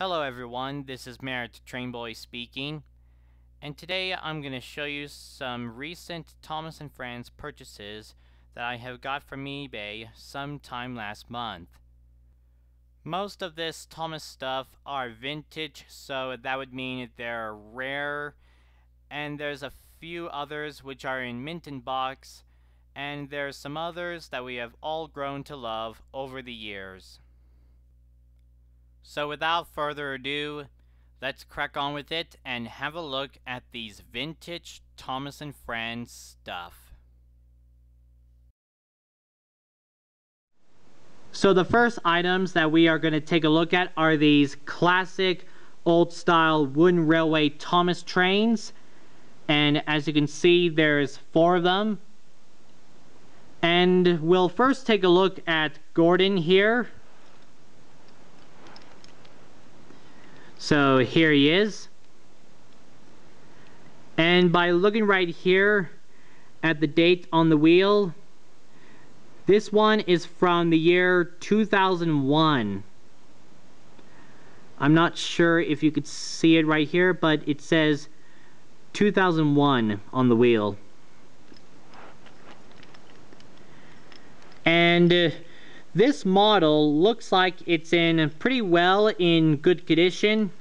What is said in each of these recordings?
Hello everyone, this is Merritt Trainboy speaking, and today I'm going to show you some recent Thomas & Friends purchases that I have got from eBay sometime last month. Most of this Thomas stuff are vintage, so that would mean they're rare, and there's a few others which are in mint and box, and there's some others that we have all grown to love over the years. So without further ado, let's crack on with it and have a look at these vintage Thomas & Friends stuff. So the first items that we are going to take a look at are these classic old style wooden railway Thomas trains. And as you can see, there's 4 of them. And we'll first take a look at Gordon here. So here he is, and by looking right here at the date on the wheel, this one is from the year 2001. I'm not sure if you could see it right here, but it says 2001 on the wheel. And this model looks like it's in pretty well in good condition.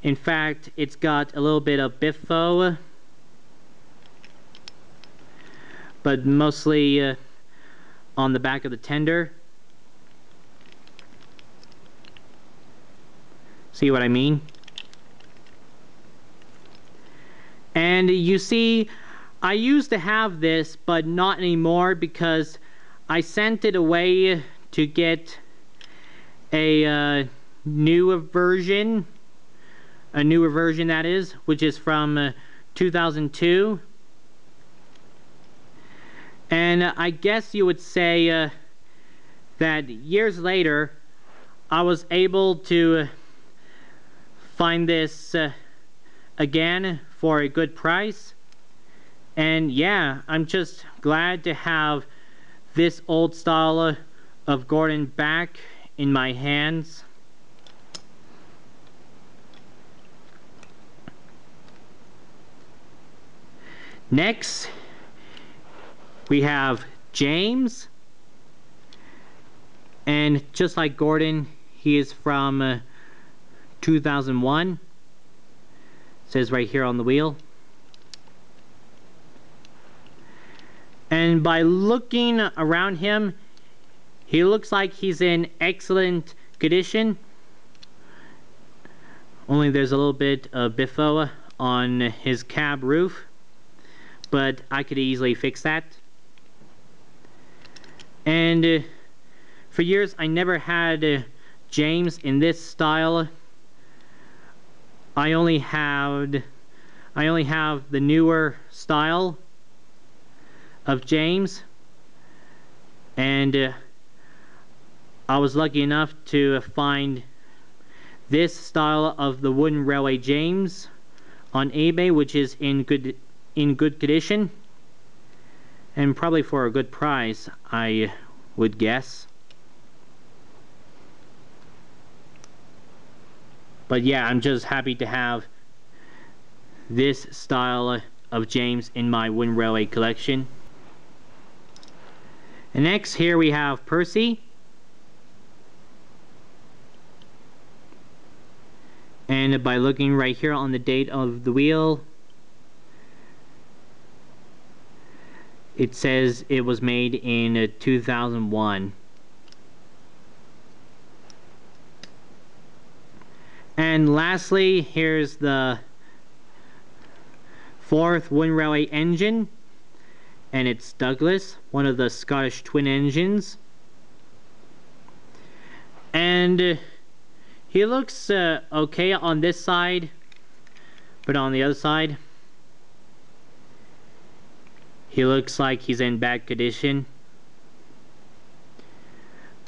In fact, it's got a little bit of biffo, but mostly on the back of the tender. See what I mean? And you see, I used to have this, but not anymore because I sent it away to get a newer version that is, which is from 2002. And I guess you would say that years later I was able to find this again for a good price. And yeah, I'm just glad to have this old style of Gordon back in my hands. Next, we have James, and just like Gordon, he is from 2001. It says right here on the wheel. And by looking around him, he looks like he's in excellent condition. Only there's a little bit of biffo on his cab roof, but I could easily fix that. And for years I never had James in this style. I only have the newer style of James, and I was lucky enough to find this style of the wooden railway James on eBay, which is in good condition, and probably for a good price, I would guess. But yeah, I'm just happy to have this style of James in my wooden railway collection. And next, here we have Percy. And by looking right here on the date of the wheel, it says it was made in 2001. And lastly, here's the 4th wooden railway engine, and it's Douglas, one of the Scottish twin engines. And he looks okay on this side, but on the other side, he looks like he's in bad condition.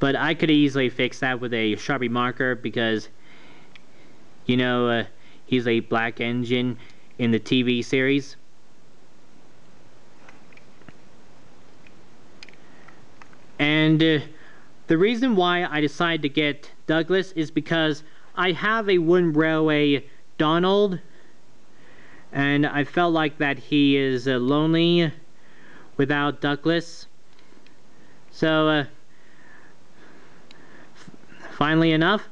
But I could easily fix that with a Sharpie marker because, you know, he's a black engine in the TV series. And the reason why I decided to get Douglas is because I have a wooden railway Donald, and I felt like that he is lonely without Douglas. So finally enough,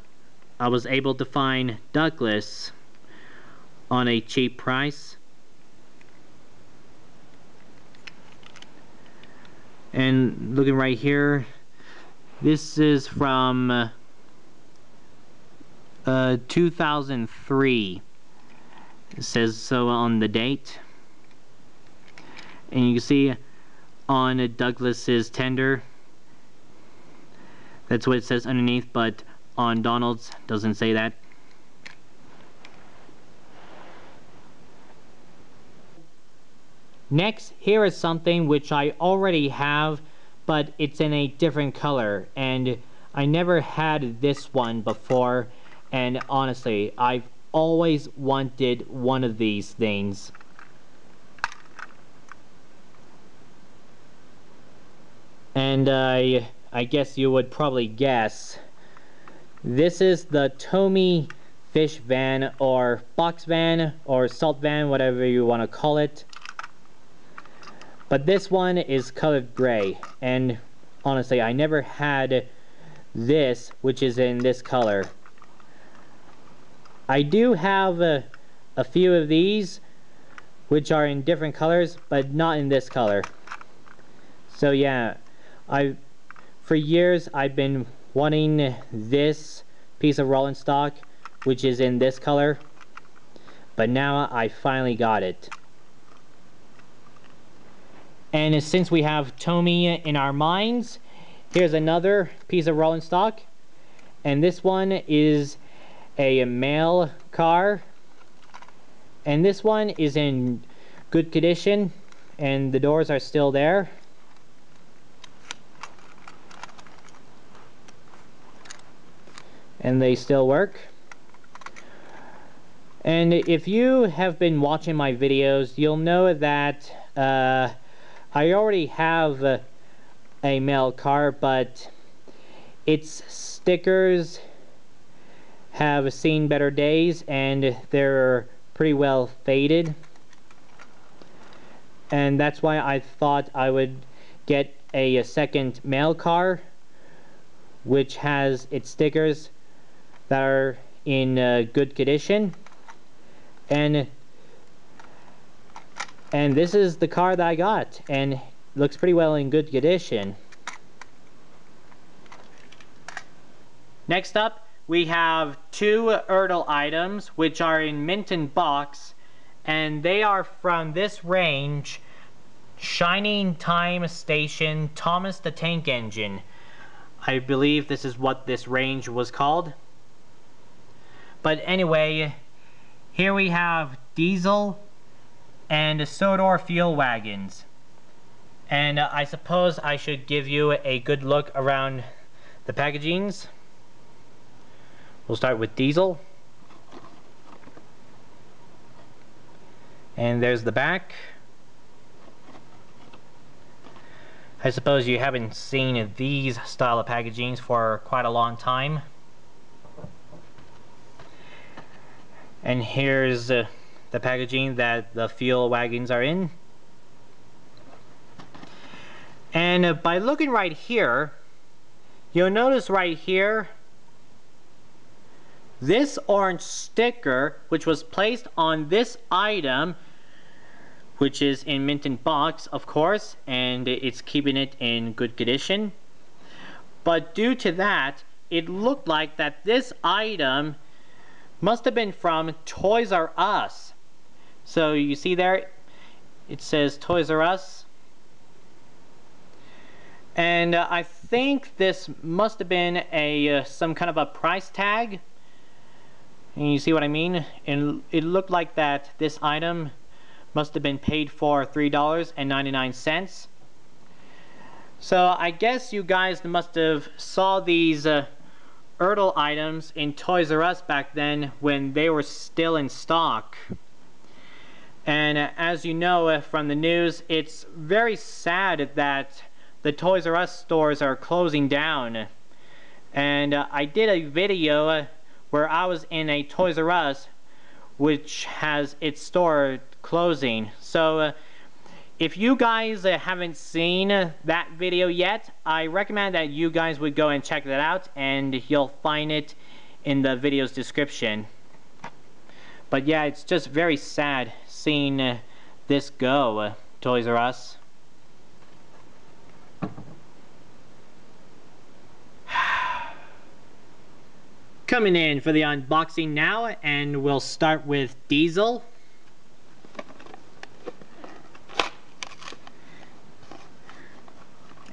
I was able to find Douglas on a cheap price. And looking right here, this is from 2003. It says so on the date. And you can see on Douglas's tender, that's what it says underneath, but on Donald's doesn't say that. Next, here is something which I already have, but it's in a different color, and I never had this one before, and honestly, I've always wanted one of these things. And I guess you would probably guess, this is the Tommy fish van, or box van, or salt van, whatever you want to call it. But this one is colored gray, and honestly, I never had this, which is in this color. I do have a few of these, which are in different colors, but not in this color. So yeah, for years I've been wanting this piece of rolling stock, which is in this color, but now I finally got it. And since we have Tommy in our minds, here's another piece of rolling stock, and this one is a mail car, and this one is in good condition, and the doors are still there. And they still work. And if you have been watching my videos, you'll know that I already have a mail car, but its stickers have seen better days and they're pretty well faded. And that's why I thought I would get a second mail car which has its stickers that are in good condition. And this is the car that I got, and looks pretty well in good condition. Next up, we have two Erdl items which are in mint and box, and they are from this range, Shining Time Station Thomas the Tank Engine. I believe this is what this range was called. But anyway, here we have diesel and Sodor fuel wagons. And I suppose I should give you a good look around the packagings. We'll start with diesel. And there's the back. I suppose you haven't seen these style of packagings for quite a long time. And here's the packaging that the fuel wagons are in. And by looking right here, you'll notice right here, this orange sticker, which was placed on this item, which is in mint and box, of course, and it's keeping it in good condition. But due to that, it looked like that this item must have been from Toys R Us. So you see there, it says Toys R Us. And I think this must have been some kind of a price tag. And you see what I mean? And it looked like that this item must have been paid for $3.99. So I guess you guys must have saw these Erdl items in Toys R Us back then when they were still in stock. And as you know from the news, it's very sad that the Toys R Us stores are closing down. And I did a video where I was in a Toys R Us which has its store closing. So if you guys haven't seen that video yet, I recommend that you guys would go and check that out, and you'll find it in the video's description. But yeah, it's just very sad seeing this go, Toys R Us. Coming in for the unboxing now, and we'll start with Diesel.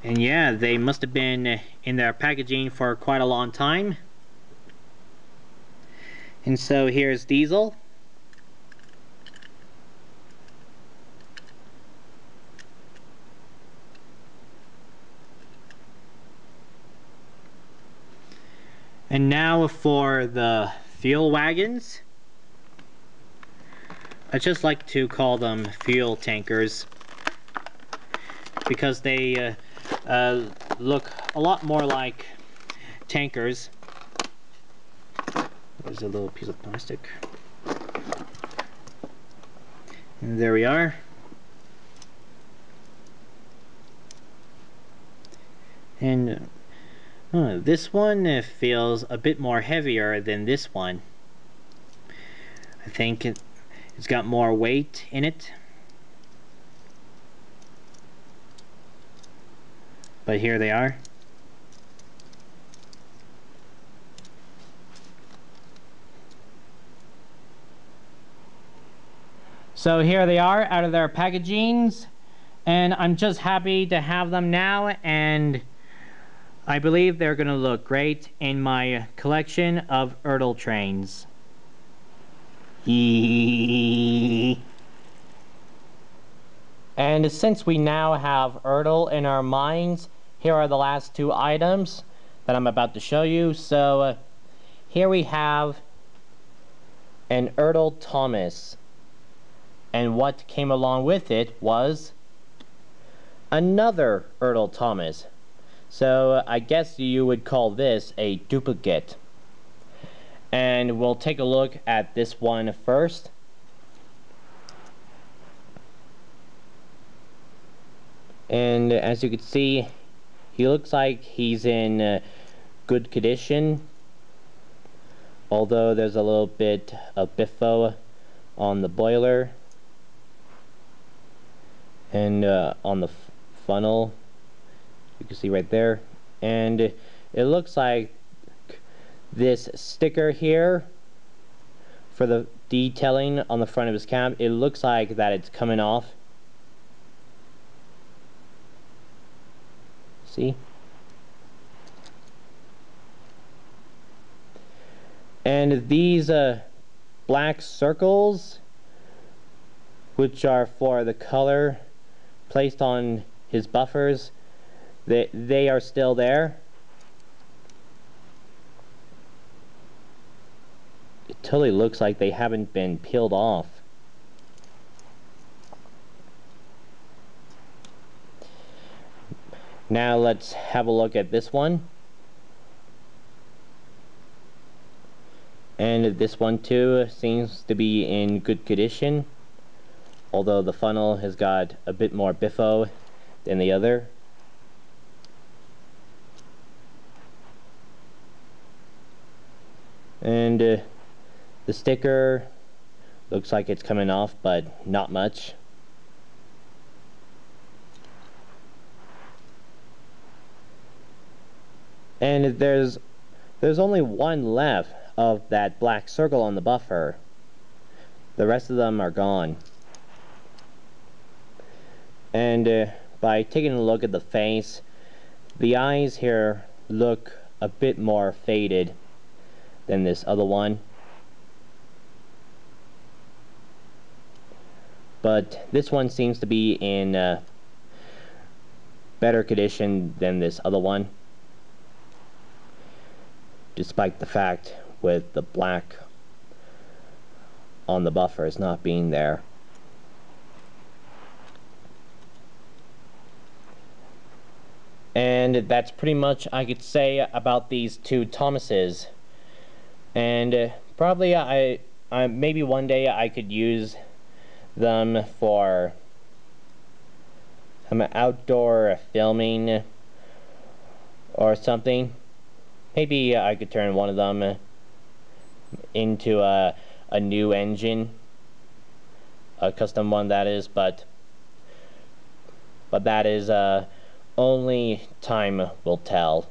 And yeah, they must have been in their packaging for quite a long time. And so here's Diesel. And now for the fuel wagons. I just like to call them fuel tankers because they look a lot more like tankers. There's a little piece of plastic. And there we are. And this one feels a bit more heavier than this one. I think it's got more weight in it. But here they are. So here they are out of their packagings, and I'm just happy to have them now, and I believe they're going to look great in my collection of Ertl trains. And since we now have Ertl in our minds, here are the last two items that I'm about to show you. So here we have an Ertl Thomas, and what came along with it was another Ertl Thomas. So I guess you would call this a duplicate. And we'll take a look at this one first. And as you can see, he looks like he's in good condition, although there's a little bit of biffo on the boiler and on the funnel. You can see right there, and it looks like this sticker here for the detailing on the front of his cab, it looks like that it's coming off. See? And these black circles, which are for the color placed on his buffers, they are still there. It totally looks like they haven't been peeled off. Now let's have a look at this one. And this one too seems to be in good condition, although the funnel has got a bit more biffo than the other. And the sticker looks like it's coming off, but not much. And there's only one left of that black circle on the buffer. The rest of them are gone. And by taking a look at the face, the eyes here look a bit more faded than this other one. But this one seems to be in better condition than this other one, despite the fact with the black on the buffers not being there. And that's pretty much I could say about these two Thomases. And probably maybe one day I could use them for some outdoor filming or something. Maybe I could turn one of them into a new engine, a custom one that is, but that is only time will tell.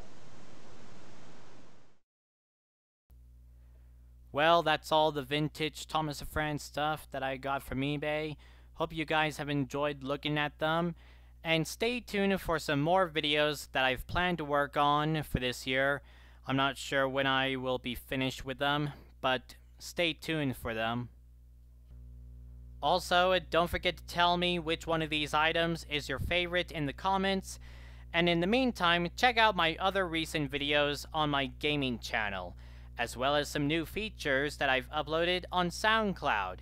Well, that's all the vintage Thomas & Friends stuff that I got from eBay. Hope you guys have enjoyed looking at them. And stay tuned for some more videos that I've planned to work on for this year. I'm not sure when I will be finished with them, but stay tuned for them. Also, don't forget to tell me which one of these items is your favorite in the comments. And in the meantime, check out my other recent videos on my gaming channel, as well as some new features that I've uploaded on Soundcloud.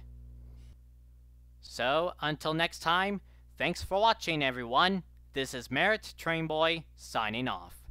So, until next time, thanks for watching everyone. This is Merritt Trainboy signing off.